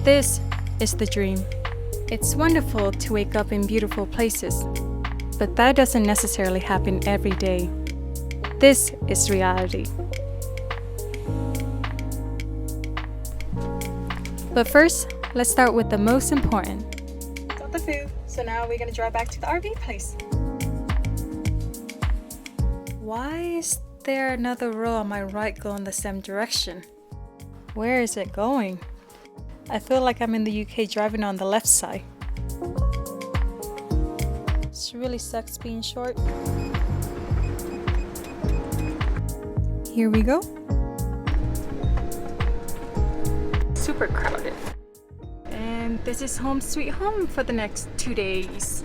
This is the dream. It's wonderful to wake up in beautiful places, but that doesn't necessarily happen every day. This is reality. But first, let's start with the most important. Got the food, so now we're gonna drive back to the RV place. Why is there another road on my right going the same direction? Where is it going? I feel like I'm in the UK driving on the left side. This really sucks being short. Here we go. Super crowded. And this is home sweet home for the next 2 days.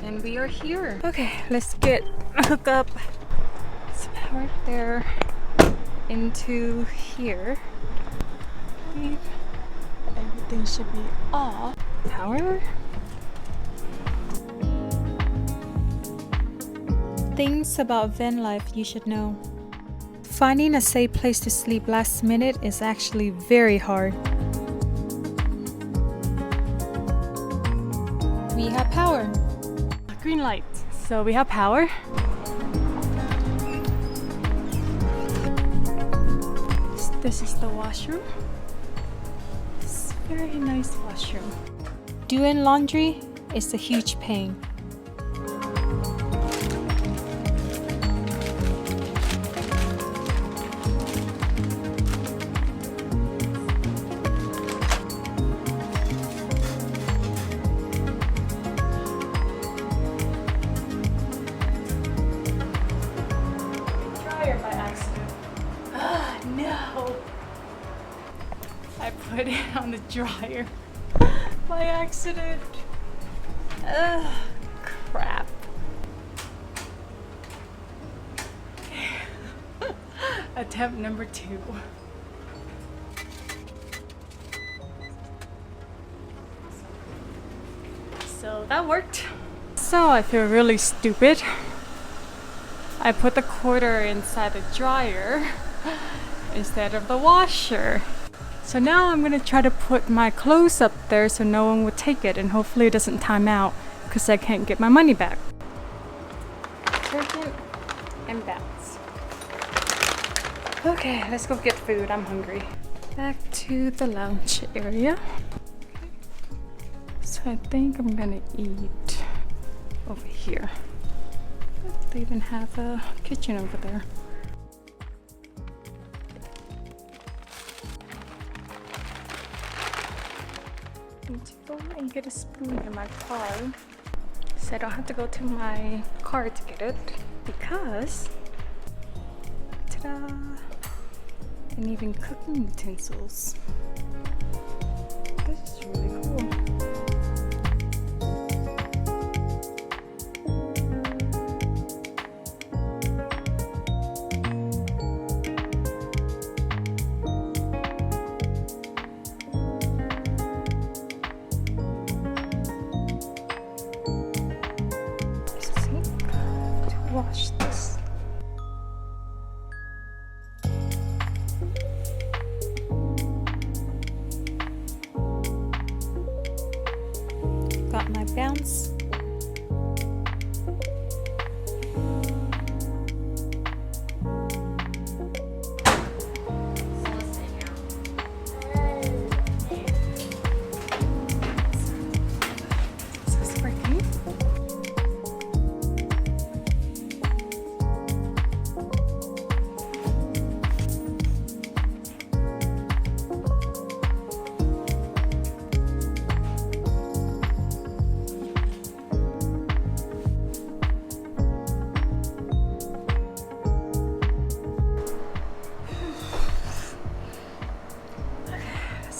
And we are here. Okay, let's get hooked up. It's power there into here. Everything should be off. Power. Things about van life you should know. Finding a safe place to sleep last minute is actually very hard. We have power. Green light. So we have power. This is the washroom. It's a very nice washroom. Doing laundry is a huge pain. No! I put it on the dryer by accident. Ugh, crap. Attempt number 2. So that worked. So I feel really stupid. I put the quarter inside the dryer instead of the washer. So now I'm gonna try to put my clothes up there so no one would take it, and hopefully it doesn't time out because I can't get my money back. Detergent and bounce. Okay, let's go get food. I'm hungry. Back to the lounge area. So I think I'm gonna eat over here. They even have a kitchen over there. Need to go and get a spoon in my car, so I don't have to go to my car to get it, because ta-da! And even cooking utensils. This is really cool. Wash this. Got my bounce.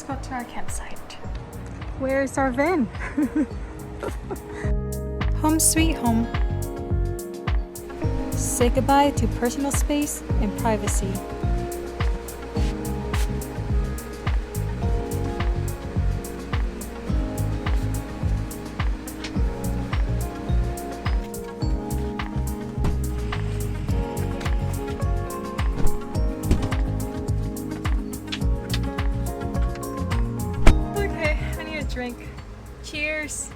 Go to our campsite. Where's our van? Home sweet home. Say goodbye to personal space and privacy. drink. Cheers!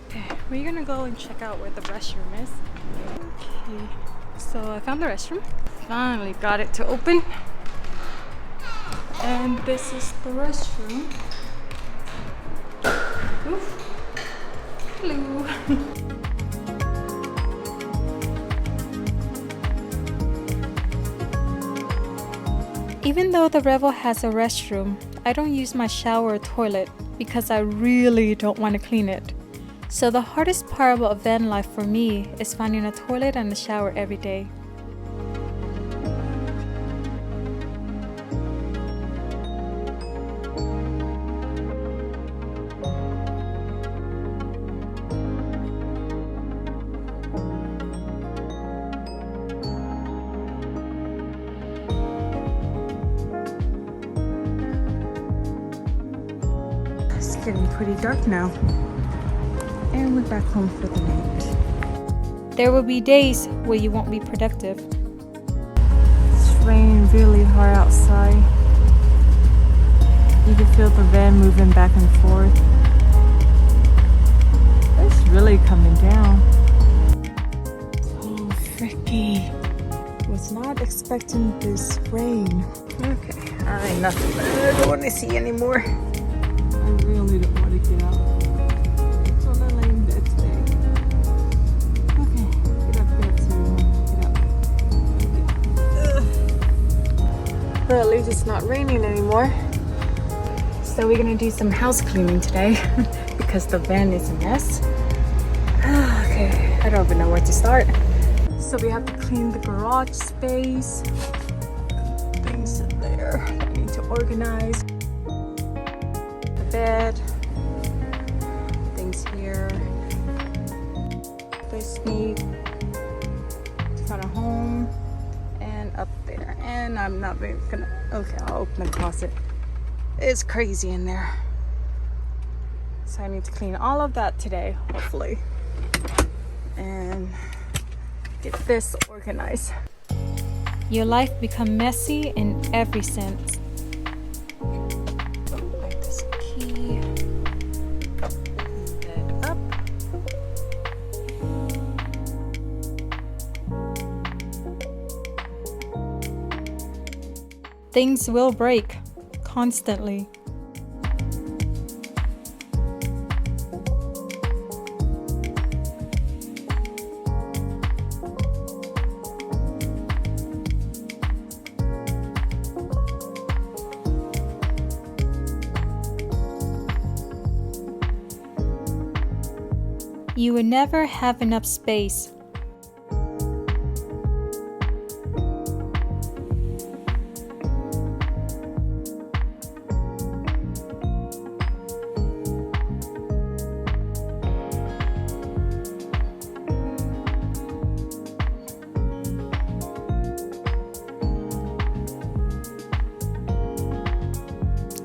Okay, we're gonna go and check out where the restroom is. Okay, so I found the restroom. Finally got it to open. And this is the restroom. Oof. Hello. Even though the Revel has a restroom, I don't use my shower or toilet because I really don't want to clean it. So the hardest part about van life for me is finding a toilet and a shower every day. It's getting pretty dark now. And we're back home for the night. There will be days where you won't be productive. It's raining really hard outside. You can feel the van moving back and forth. It's really coming down. Oh, fricky. Was not expecting this rain. Okay, alright, nothing. I don't want to see anymore. I really don't want to get out. Well, at least it's not raining anymore. So we're gonna do some house cleaning today because the van is a mess. Okay, I don't even know where to start. So we have to clean the garage space. Things in there I need to organize. The bed. Things here. This need to find a home. Up there, and I'm not gonna. Okay, I'll open the closet. It's crazy in there, so I need to clean all of that today, hopefully, and get this organized. Your life become messy in every sense. Don't like this key. Bed up. Things will break constantly. You will never have enough space.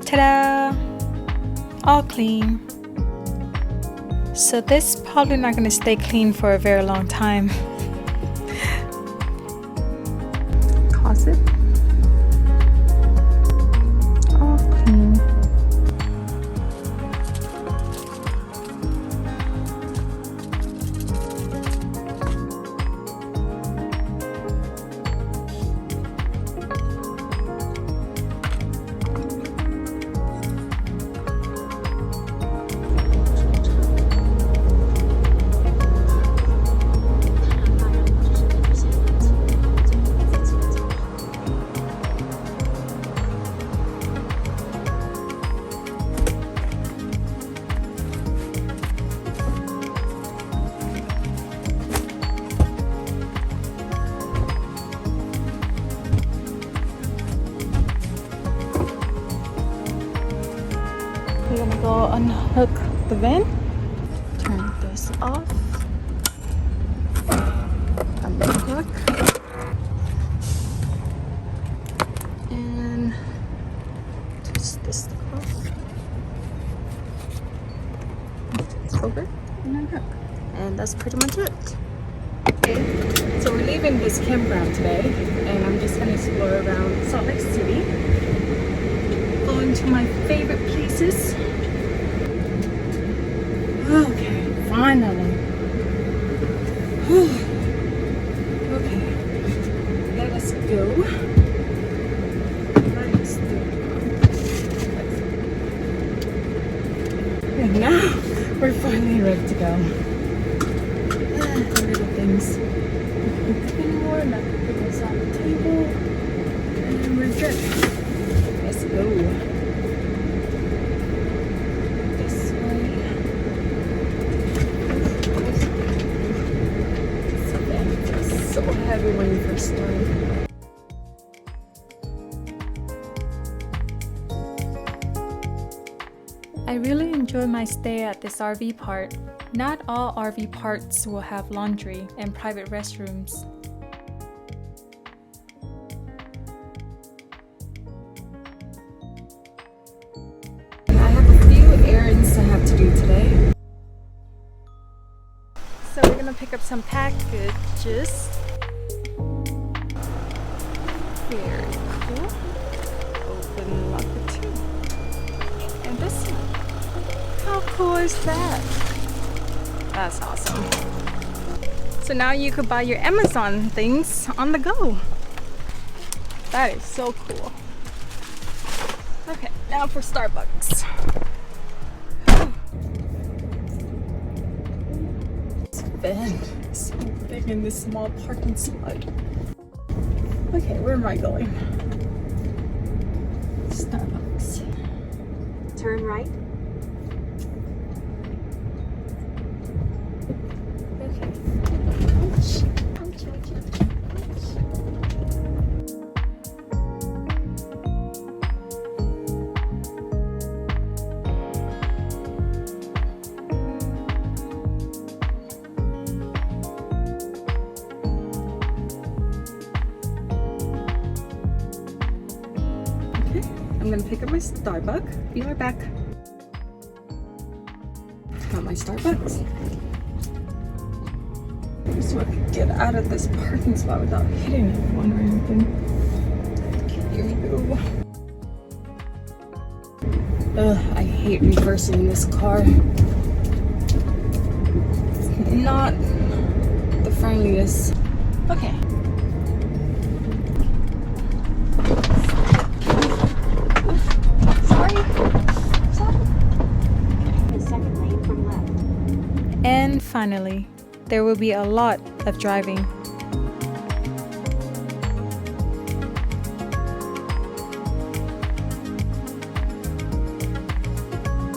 Ta-da! All clean. So this is probably not going to stay clean for a very long time. Closet. All clean. We're gonna go unhook the van, turn this off, unhook, and twist this off, it's over, and unhook. And that's pretty much it. Okay, so we're leaving this campground today, and I'm just gonna explore around Salt Lake City, going to my favorite places. Okay, finally. Okay, let us go. And now we're finally ready to go. The little things. Anymore, nothing else on the table, and we're good. Let's go. This way. It's so heavy when you first start. I really enjoy my stay at this RV park. Not all RV parks will have laundry and private restrooms. I have a few errands I have to do today. So we're gonna pick up some packages. Very cool. Open lock it too. And this one. How cool is that? That's awesome. So now you could buy your Amazon things on the go. That is so cool. Okay, now for Starbucks. This van is so big in this small parking slot. Okay, where am I going? Starbucks. Turn right. I'm gonna pick up my Starbucks. Be right back. Got my Starbucks. Just so I can get out of this parking spot without hitting anyone or anything. Here you go. Ugh, I hate reversing in this car. It's not the friendliest. Okay. And finally, there will be a lot of driving.